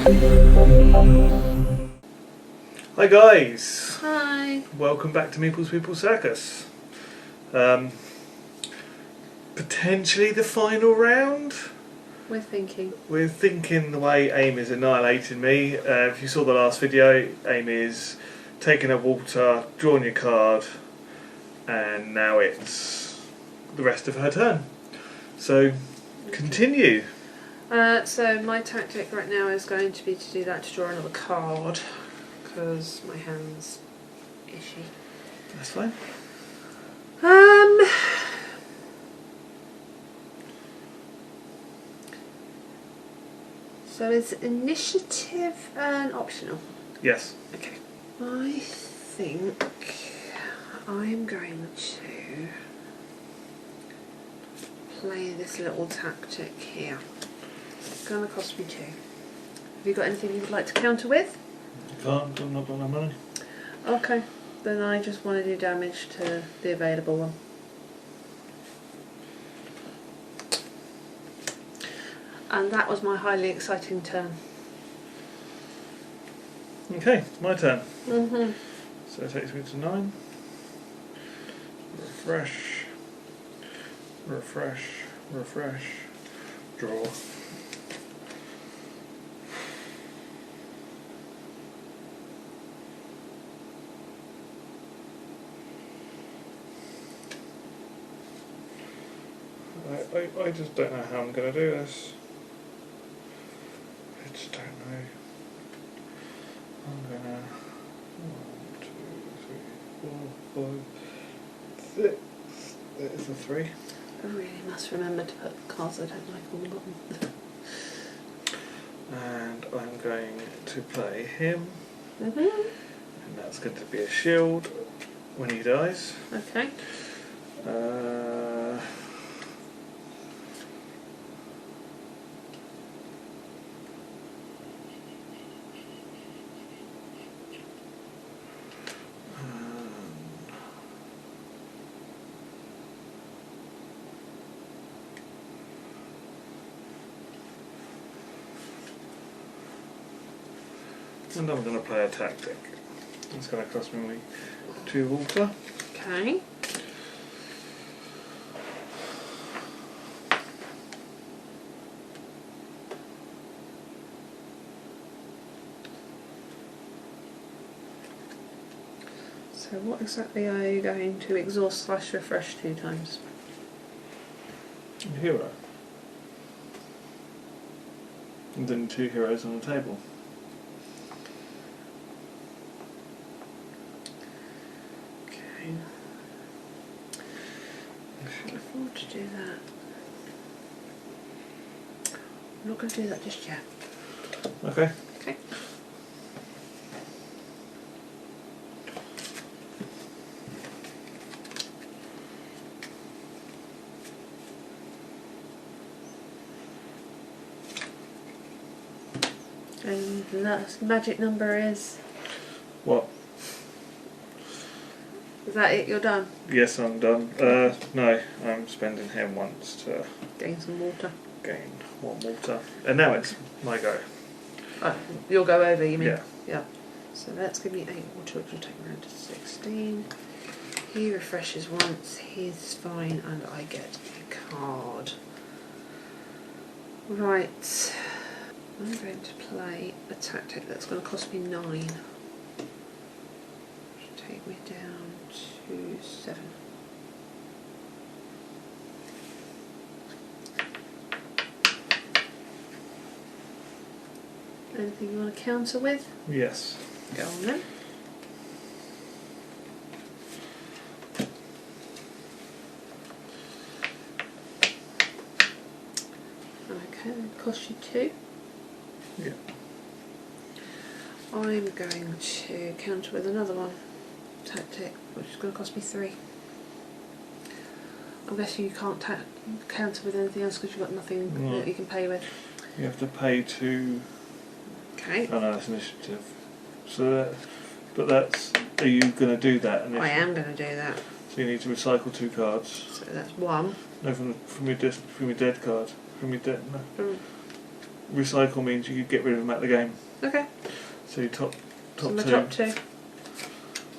Hi guys! Hi! Welcome back to Meeple's People Circus. Potentially the final round? We're thinking. We're thinking the way Amy is annihilating me. If you saw the last video, Amy is taking her water, drawing your card, and now it's the rest of her turn. So, continue. So my tactic right now is going to be to do that, to draw another card, because my hand's ishy. That's fine. So is initiative optional? Yes. Okay. I think I'm going to play this little tactic here. It's going to cost me 2. Have you got anything you would like to counter with? Can't, I've not got no money. Okay, then I just want to do damage to the available one. And that was my highly exciting turn. Okay, my turn. Mm-hmm. So it takes me to 9. Refresh. Refresh. Refresh. Draw. I just don't know how I'm going to do this. I just don't know. I'm gonna 1, 2, 3, 4, 5, 6. There's a 3. I really must remember to put cards I don't like on the bottom. And I'm going to play him. Mm-hmm. And that's going to be a shield when he dies. Okay. And I'm going to play a tactic. It's going to cost me 2 water. Okay. So what exactly are you going to exhaust / refresh 2 times? Hero. And then 2 heroes on the table. Okay. I can afford to do that. I'm not going to do that just yet. Okay. Okay. And the last magic number is? What? Is that it? You're done? Yes, I'm done. No, I'm spending him once to Gain some water. gain 1 water. And now it's my go. Oh, you'll go over, you mean? Yeah. Yeah. So that's give me 8 water, which will take me around to 16. He refreshes once, he's fine, and I get a card. Right. I'm going to play a tactic that's going to cost me 9. Which will take me down to 7. Anything you want to counter with? Yes. Go on then. Okay, that costs you 2. Yeah. I'm going to counter with another one, tactic, which is going to cost me 3. I'm guessing you can't counter with anything else because you've got nothing that you can pay with. You have to pay to... Okay. Oh no, that's initiative. So that, but that's... Are you going to do that? I am going to do that. So you need to recycle 2 cards. So that's 1. No, from your dead card. From your dead... No. recycle means you get rid of them at the game. Okay. So you top So my two top 2.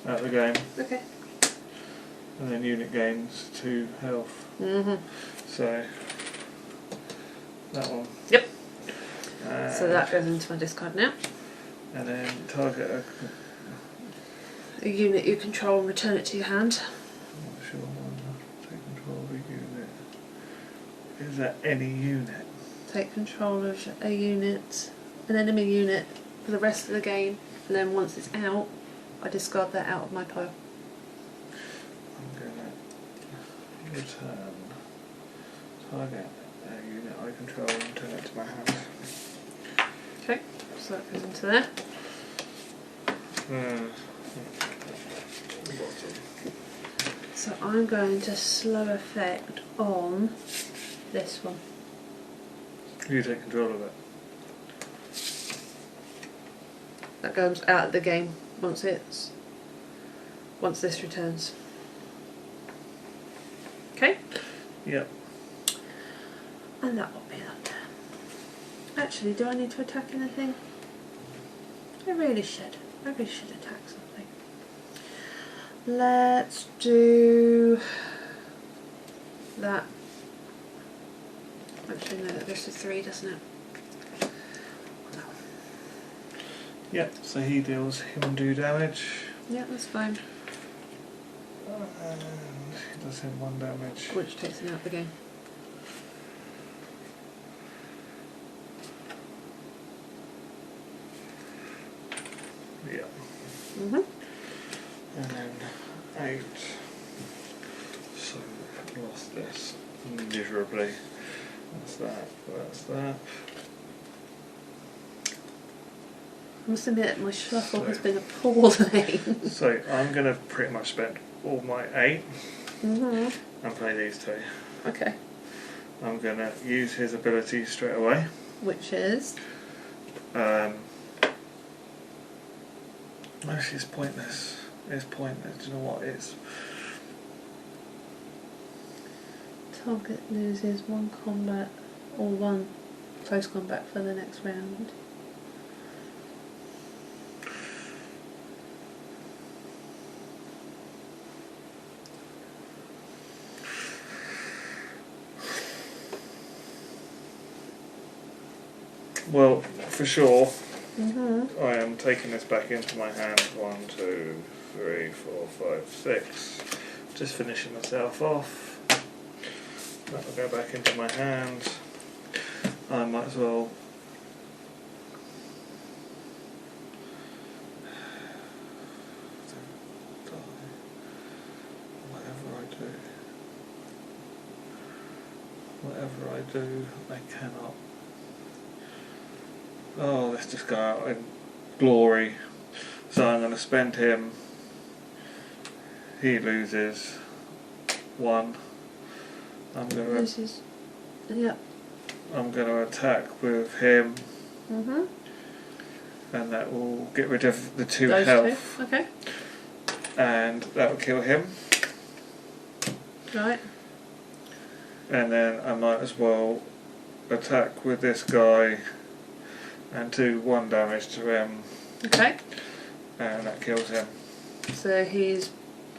at the game, Okay. and then unit gains 2 health. Mhm. So that one. Yep. So that goes into my discard now. And then target A unit you control and return it to your hand. I'm not sure one. Take control of a unit. Is that any unit? Take control of a unit, an enemy unit, for the rest of the game, and then once it's out, I discard that out of my pile. I'm gonna return target a unit I control and return it to my hand. Okay, so that goes into there. So I'm going to slow effect on this one. You take control of it. That goes out of the game once this returns. Okay? Yep. And that will be that. Actually, do I need to attack anything? I really should. I really should attack something. Let's do that. Actually, no, that goes to 3, doesn't it? Yep, so he deals him do damage. Yeah, that's fine. And he does him 1 damage. Which takes him out of the game. Yep. Mhm. And then 8. So I've lost this miserably. That's that, that's that. I must admit, my shuffle has been appalling. So I'm going to pretty much spend all my 8 Mhm. and play these 2. Okay. I'm going to use his ability straight away. Which is? Actually, it's pointless. It's pointless. Do you know what it is? Target loses 1 combat or 1 close combat for the next round. Well, for sure, Mhm. I am taking this back into my hand. 1, 2, 3, 4, 5, 6. Just finishing myself off. That will go back into my hand. I might as well. Whatever I do, I cannot. Oh, let's just go out in glory. So I'm going to spend him. He loses 1. I'm going to. This is. Yep. I'm going to attack with him, Mhm. and that will get rid of the 2 Those health, 2. Okay. and that will kill him. Right. And then I might as well attack with this guy and do 1 damage to him, Okay. and that kills him. So he's.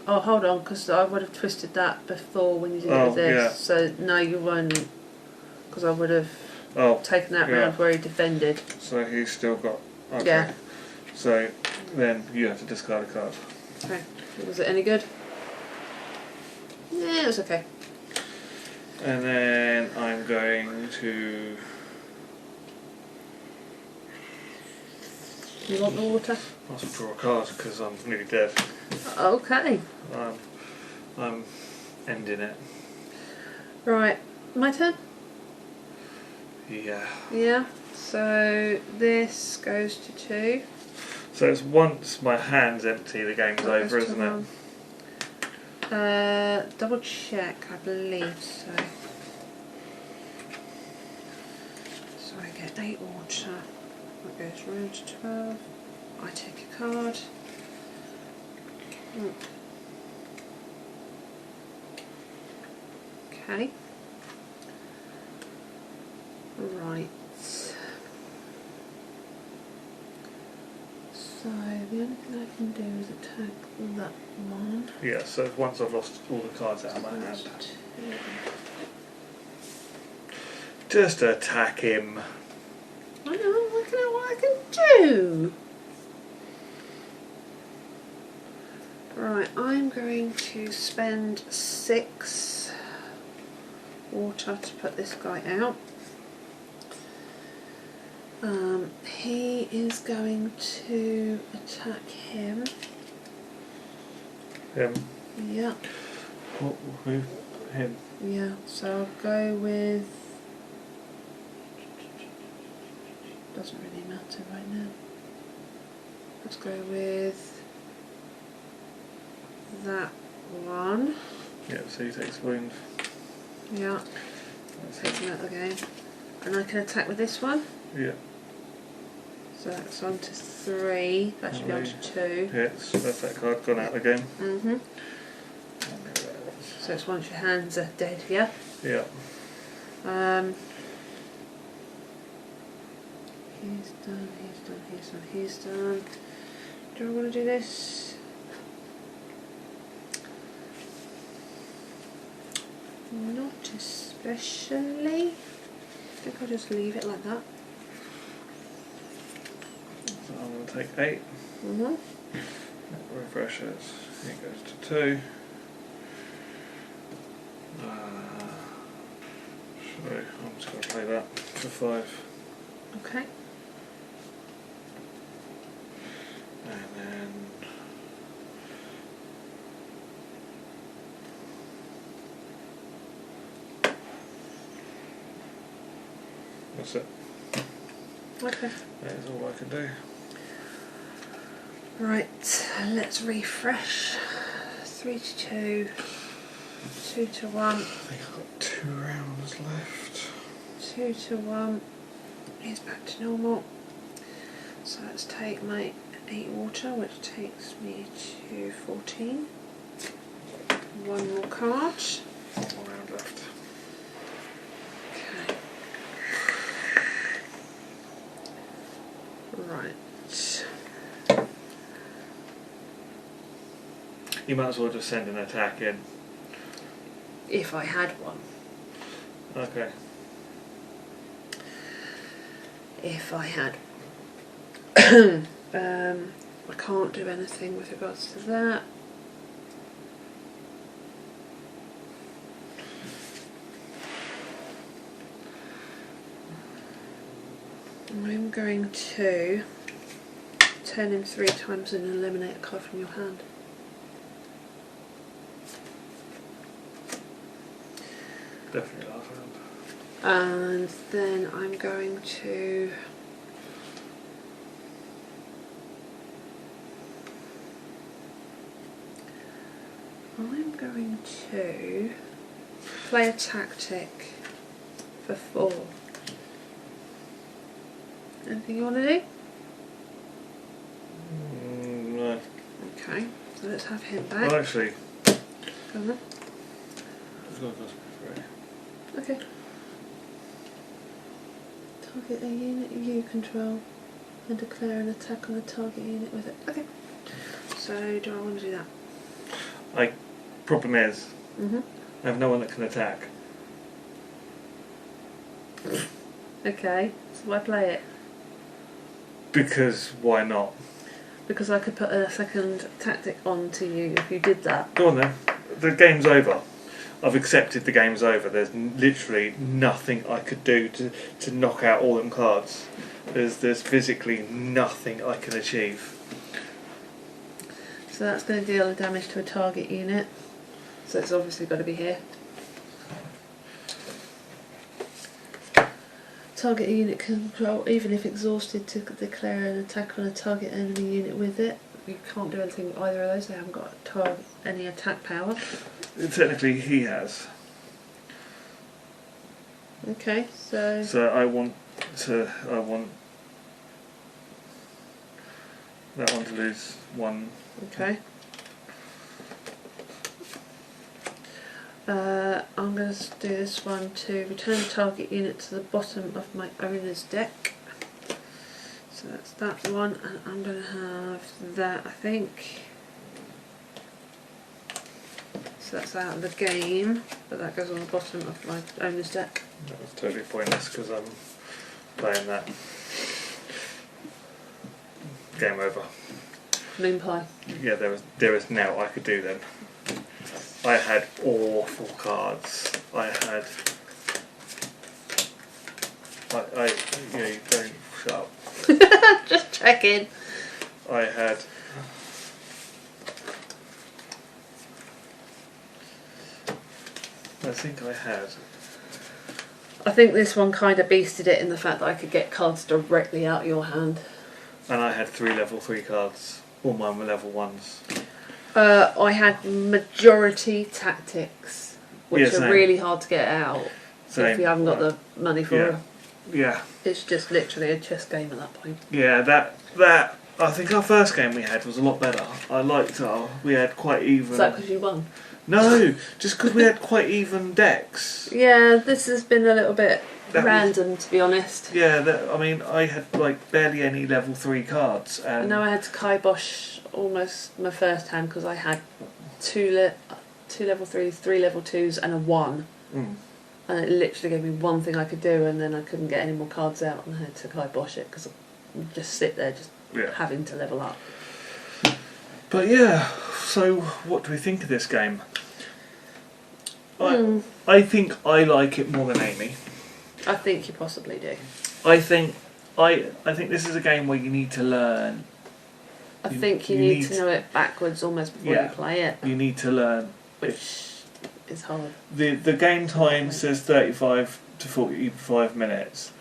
Oh, hold on, because I would have twisted that before when you did it Oh, with this. yeah. So no, you won't, because I would have Oh, taken that yeah. round where he defended. So he's still got. Okay. Yeah. So then you have to discard a card. Okay. Was it any good? Yeah, it was okay. And then I'm going to. You want the water? I must draw a card because I'm nearly dead. Okay. I'm ending it. Right. My turn? Yeah. Yeah. So this goes to 2. So it's once my hand's empty, the game's That over, goes to isn't it? 1. Double check, I believe so. So I get 8 water. That goes round to 12. I take a card. Okay. Right. the only thing I can do is attack that one. Yeah, so once I've lost all the cards out of my hand. Just attack him. I know, working out what I can do. Right, I'm going to spend 6 water to put this guy out. He is going to attack him. Him? Yeah. Who? Him? Yeah, so I'll go with... Doesn't really matter right now. Let's go with that one. Yeah, so he takes wound. Yeah. Takes him out of the game. And I can attack with this one. Yeah. So that's on to 3. That should be on to 2. Hits. That's that card gone out of the game. Mhm. So it's once your hands are dead, yeah? Yeah. He's done, he's done, he's done, he's done. Do I want to do this? Not especially. I think I'll just leave it like that. So I'm going to take 8. Mm-hmm. Refreshers. He goes to 2. So I'm just going to play that for 5. Okay. And then that's it. Okay. That is all I can do. Right, let's refresh. 3 to 2. 2 to 1. I think I've got 2 rounds left. 2 to 1. He's back to normal. So let's take my 8 water, which takes me to 14. 1 more card. 1 more round left. Okay. Right. You might as well just send an attack in. If I had one. Okay. If I had. I can't do anything with regards to that. I'm going to turn him 3 times and eliminate a card from your hand. Definitely last round. And then I'm going to play a tactic for 4. Anything you want to do? No. Okay, so let's have him back. Well, actually, Go on then. it's going to cost me 3. Okay. Target a unit you control and declare an attack on the target unit with it. Okay. So do I want to do that? Problem is, Mhm. I have no one that can attack. Okay. So why play it? Because why not? Because I could put a second tactic on to you if you did that. Go on then. The game's over. I've accepted the game's over. There's literally nothing I could do to knock out all them cards. There's physically nothing I can achieve. So that's going to deal damage to a target unit. So it's obviously got to be here. Target unit control, even if exhausted, to declare an attack on a target enemy unit with it. You can't do anything with either of those. They haven't got any attack power. Technically, he has. Okay, so I want that one to lose 1. okay. I'm going to do this one to return the target unit to the bottom of my owner's deck. So that's that one, and I'm going to have that, I think. So that's out of the game, but that goes on the bottom of my owner's deck. That was totally pointless because I'm playing that. Game over. Moon pie. Yeah, there was now I could do then. I had awful cards. I yeah, you don't shut up. Just checking. I had I think this one kind of beasted it in the fact that I could get cards directly out of your hand. and I had 3 level 3 cards. All mine were level 1s. I had majority tactics, which Yeah, are same. really hard to get out Same. if you haven't got the money for Yeah. them. Yeah. It's just literally a chess game at that point. Yeah, that I think our first game we had was a lot better. I liked we had quite even. Is that because you won? No, just because we had quite even decks. Yeah, this has been a little bit That was- random, to be honest. Yeah, I mean, I had like barely any level 3 cards. I know I had to kibosh almost my first hand because I had two level 3s, 3 level 2s, and a 1. Mm. And it literally gave me one thing I could do, and then I couldn't get any more cards out, and I had to kibosh it because I just sit there just having to level up. But yeah, so what do we think of this game? I think I like it more than Amy. I think you possibly do. I think this is a game where you need to learn. I think you need to know it backwards almost before you play it. You need to learn. Which is hard. The game time says 35 to 45 minutes.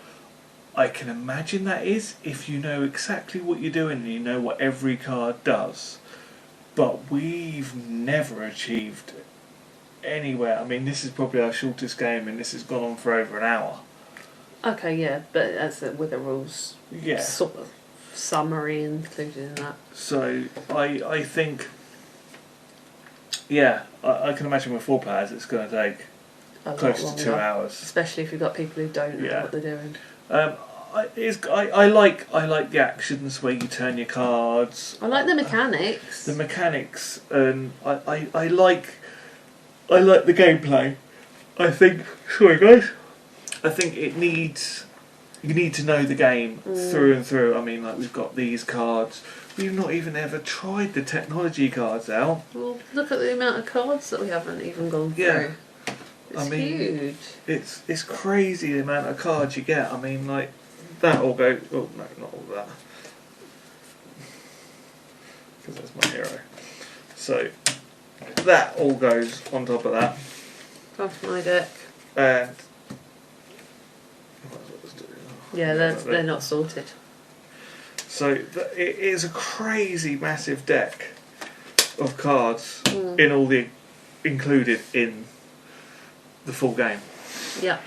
I can imagine that is if you know exactly what you're doing and you know what every card does. But we've never achieved anywhere. I mean, this is probably our shortest game and this has gone on for over an hour. Okay, yeah, but as with the rules, Yeah. sort of summary included in that. So I think, yeah, I can imagine with 4 players it's going to take close to 2 hours. Especially if you've got people who don't know what they're doing. I like the actions where you turn your cards. I like the mechanics. The mechanics, and I like the gameplay. I think, sorry guys, I think you need to know the game through and through. I mean, like we've got these cards. We've not even ever tried the technology cards out. Well, look at the amount of cards that we haven't even gone through. It's huge. It's crazy the amount of cards you get. I mean, like that all go. Oh no, not all that. Because that's my hero. So that all goes on top of that. Off my deck. And yeah, they're not sorted. So it is a crazy massive deck of cards in all the included in the full game. Yeah.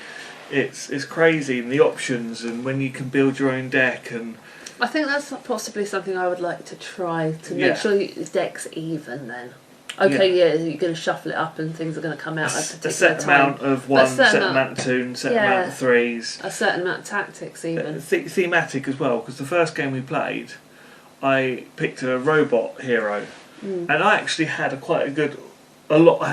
It's crazy, and the options and when you can build your own deck, and I think that's possibly something I would like to try to make sure your deck's even then. Okay, you're going to shuffle it up and things are going to come out at a particular set time. amount of 1, set amount of 2, set amount of 3s. A certain amount of tactics even. Thematic as well, because the first game we played, I picked a robot hero, and I actually had I had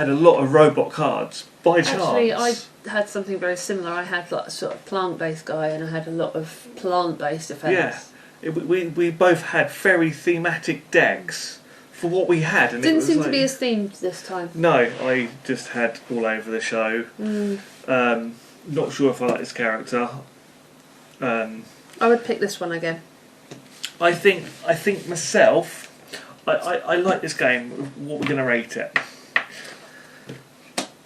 a lot of robot cards by chance. Actually, I had something very similar. I had like a sort of plant-based guy, and I had a lot of plant-based effects. Yeah, we both had very thematic decks for what we had, and Didn't it was seem like, to be as themed this time. No, I just had all over the show. Not sure if I like this character. I would pick this one again. I think myself, I like this game. What we're going to rate it?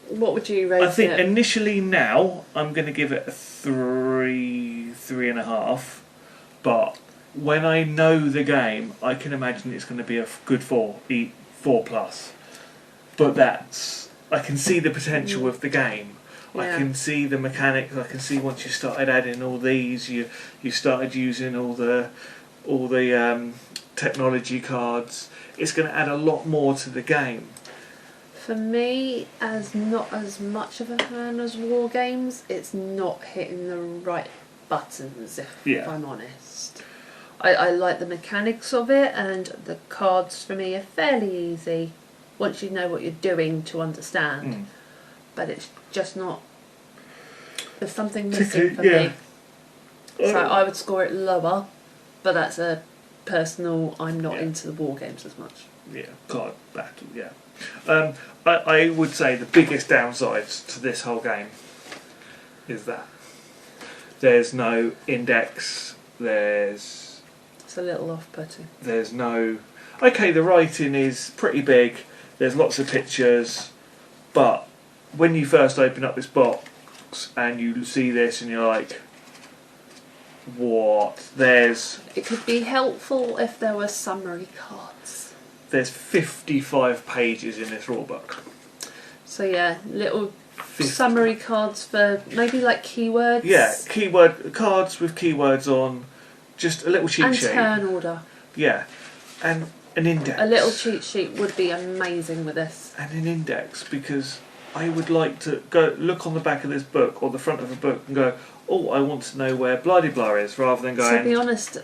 What would you rate it? I think initially now I'm going to give it a 3.5, but when I know the game, I can imagine it's going to be a good 4 plus. But I can see the potential of the game. Yeah. I can see the mechanics. I can see once you started adding all these, you started using all the technology cards. It's going to add a lot more to the game. For me, as not as much of a fan as war games, it's not hitting the right buttons. If I'm honest. I like the mechanics of it, and the cards for me are fairly easy once you know what you're doing to understand. But it's just not. There's something missing for me. So I would score it lower, but that's a personal. I'm not into the war games as much. Yeah, card battle. Yeah, I would say the biggest downsides to this whole game is that there's no index. It's a little off-putting. There's no. Okay, the writing is pretty big. There's lots of pictures, but when you first open up this box and you see this and you're like, what? It could be helpful if there were summary cards. There's 55 pages in this rulebook. So yeah, little summary cards for maybe like keywords. Yeah, keyword cards with keywords on, just a little cheat sheet. And turn order. Yeah, and an index. A little cheat sheet would be amazing with this. And an index, because I would like to go look on the back of this book or the front of a book and go, oh, I want to know where blah-de-blah is, rather than going... So to be honest,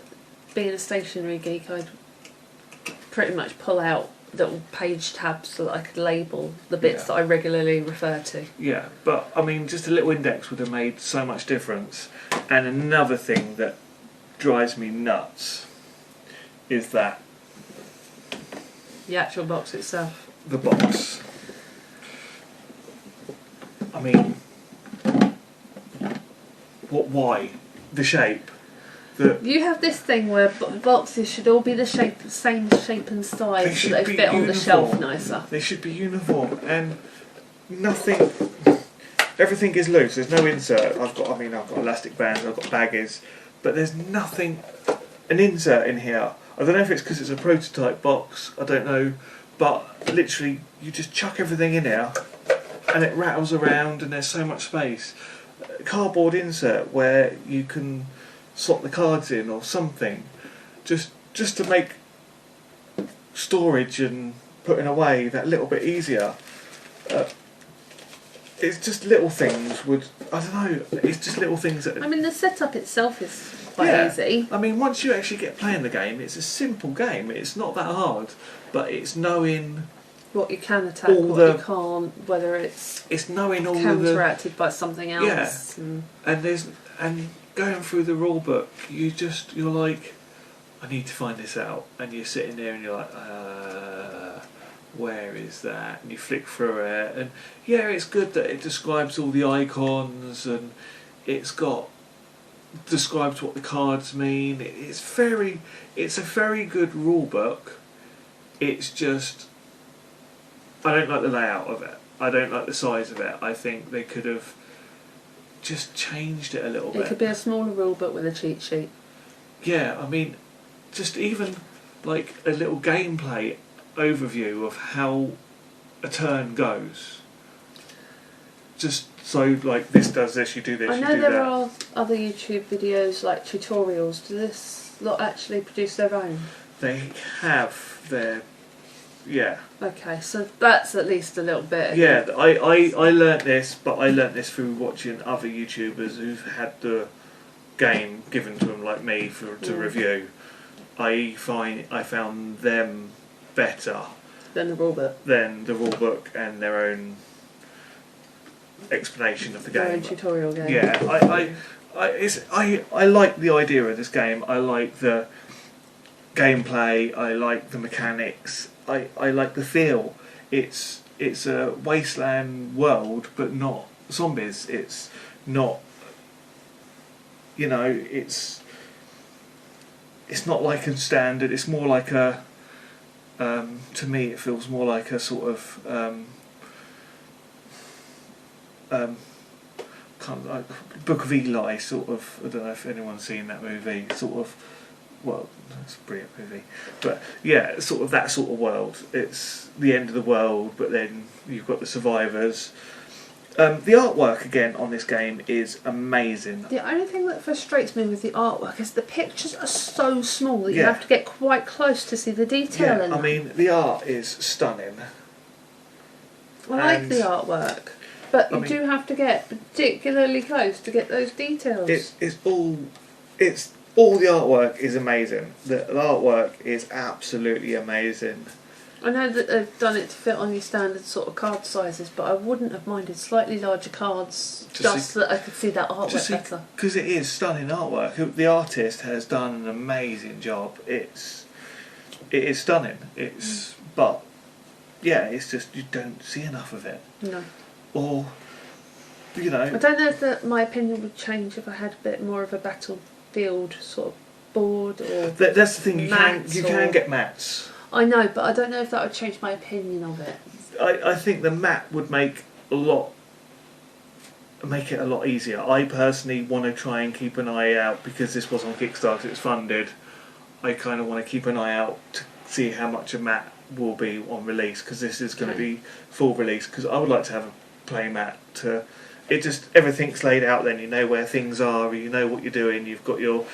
being a stationery geek, I'd pretty much pull out little page tabs so that I could label the bits that I regularly refer to. Yeah, but I mean, just a little index would have made so much difference. And another thing that drives me nuts is that... The actual box itself. The box. I mean... Why? The shape. You have this thing where boxes should all be the same shape and size, so they fit on the shelf nicer. They should be uniform, and nothing. Everything is loose. There's no insert. I've got elastic bands. I've got baggies, but there's nothing. An insert in here. I don't know if it's because it's a prototype box. I don't know, but literally, you just chuck everything in here, and it rattles around, and there's so much space. Cardboard insert where you can slot the cards in or something, just to make storage and putting away that little bit easier. It's just little things I don't know, it's just little things that... I mean, the setup itself is quite easy. I mean, once you actually get playing the game, it's a simple game, it's not that hard, but it's knowing... what you can attack, what you can't, whether it's knowing all counteracted by something else. Yeah. And going through the rule book, you're like, I need to find this out, and you're sitting there and you're like, where is that? And you flick through it, and yeah, it's good that it describes all the icons, and describes what the cards mean. It's a very good rule book. It's just, I don't like the layout of it. I don't like the size of it. I think they could have just changed it a little bit. It could be a smaller rule book with a cheat sheet. Yeah, I mean, just even like a little gameplay overview of how a turn goes. Just so, like, this does this, you do this, I you know do that. there are other YouTube videos like tutorials. Do this lot actually produce their own? They have their... Yeah. Okay, so that's at least a little bit. Yeah, I learnt this, but I learnt this through watching other YouTubers who've had the game given to them, like me, to review. I found them better than the rulebook. Than the rulebook and their own explanation of the game. Their own tutorial game. Yeah, I like the idea of this game. I like the gameplay. I like the mechanics. I like the feel. It's a wasteland world, but not zombies. It's not, it's not like a standard. It's more like a, to me it feels more like a sort of, kind of like Book of Eli sort of. I don't know if anyone's seen that movie. Sort of. Well, it's a brilliant movie, but yeah, sort of that sort of world. It's the end of the world, but then you've got the survivors. The artwork again on this game is amazing. The only thing that frustrates me with the artwork is the pictures are so small that you have to get quite close to see the detail in them. I mean, the art is stunning. I like the artwork, but you do have to get particularly close to get those details. It's all the artwork is amazing. The artwork is absolutely amazing. I know that they've done it to fit on your standard sort of card sizes, but I wouldn't have minded slightly larger cards just so that I could see that artwork better. Because it is stunning artwork. The artist has done an amazing job. It is stunning. But yeah, it's just you don't see enough of it. No. Or you know. I don't know if my opinion would change if I had a bit more of a battlefield sort of board or. That's the thing. You can get mats. I know, but I don't know if that would change my opinion of it. I think the mat would make it a lot easier. I personally want to try and keep an eye out, because this was on Kickstarter, it's funded. I kind of want to keep an eye out to see how much a mat will be on release, because this is going to be full release. Because I would like to have a play mat to. It just everything's laid out. Then you know where things are. You know what you're doing. You've got your.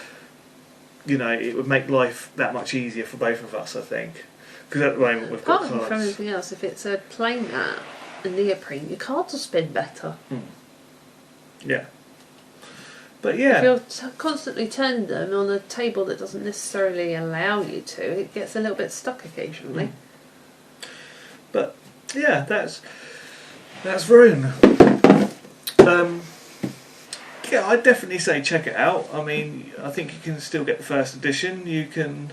You know, it would make life that much easier for both of us, I think. Because at the moment we've got cards. Apart from anything else, if it's a plain mat and neoprene, your cards will spin better. Yeah. But yeah. If you're constantly turning them on a table that doesn't necessarily allow you to, it gets a little bit stuck occasionally. But yeah, that's Rone. Yeah, I'd definitely say check it out. I mean, I think you can still get the first edition. You can,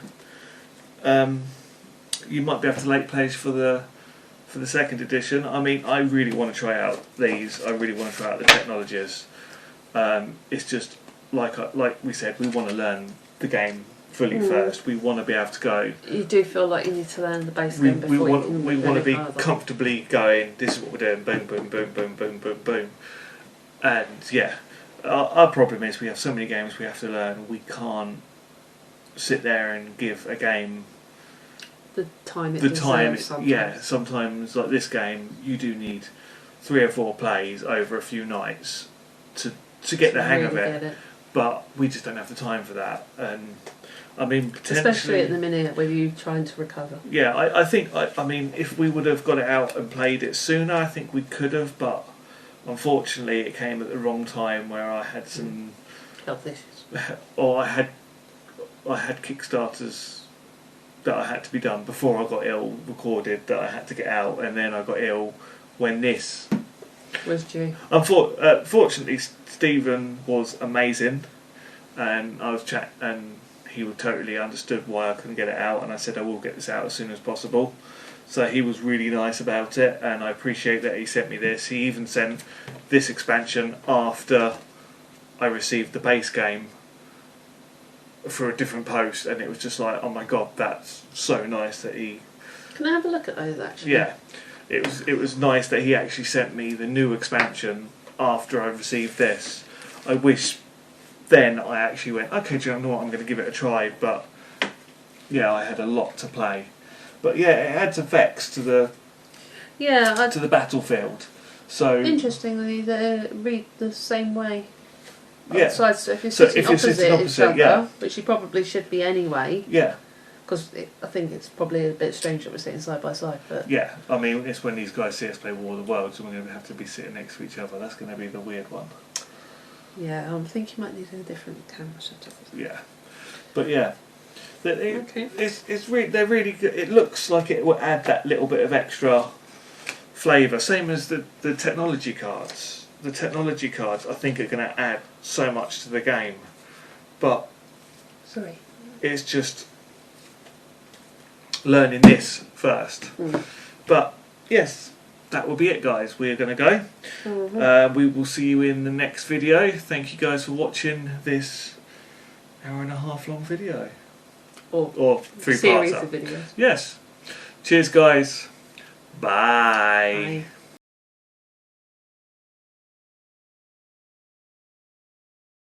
you might be able to late pledge for the second edition. I mean, I really want to try out these. I really want to try out the technologies. It's just like we said, we want to learn the game fully first. We want to be able to go. You do feel like you need to learn the base game before you can we want to be further. comfortably going. This is what we're doing. Boom, boom, boom, boom, boom, boom, boom. And yeah. Our problem is we have so many games we have to learn. We can't sit there and give a game the time it deserves. Sometimes. Yeah, sometimes like this game, you do need 3 or 4 plays over a few nights to get the hang of it. But we just don't have the time for that. And I mean, especially at the minute where you're trying to recover. Yeah, I think I mean, if we would have got it out and played it sooner, I think we could have, but. Unfortunately, it came at the wrong time where I had some health issues, or I had Kickstarters that I had to be done before I got ill, recorded that I had to get out, and then I got ill when this was due. Fortunately, Stephen was amazing, and I was and he totally understood why I couldn't get it out, and I said I will get this out as soon as possible. So he was really nice about it, and I appreciate that he sent me this. He even sent this expansion after I received the base game for a different post, and it was just like, oh my god, that's so nice that he. Can I have a look at those actually? Yeah, it was nice that he actually sent me the new expansion after I received this. I wish then I actually went, okay, do you know what? I'm going to give it a try, but yeah, I had a lot to play. But yeah, it adds effects to the to the battlefield. So interestingly, they read the same way. Yeah. So if you're sitting opposite each other, which you probably should be anyway. Yeah. Because I think it's probably a bit strange that we're sitting side by side. But yeah, I mean, it's when these guys see us play War of the Worlds, and we're going to have to be sitting next to each other. That's going to be the weird one. Yeah, I think you might need a different camera setup. Yeah, but yeah. Okay. They're really good. It looks like it will add that little bit of extra flavour. Same as the technology cards. The technology cards, I think, are going to add so much to the game. But it's just learning this first. But yes, that will be it, guys. We're going to go. We will see you in the next video. Thank you guys for watching this 1.5 hour long video. Or 3 series parts of videos. Yes. Cheers, guys. Bye. Bye.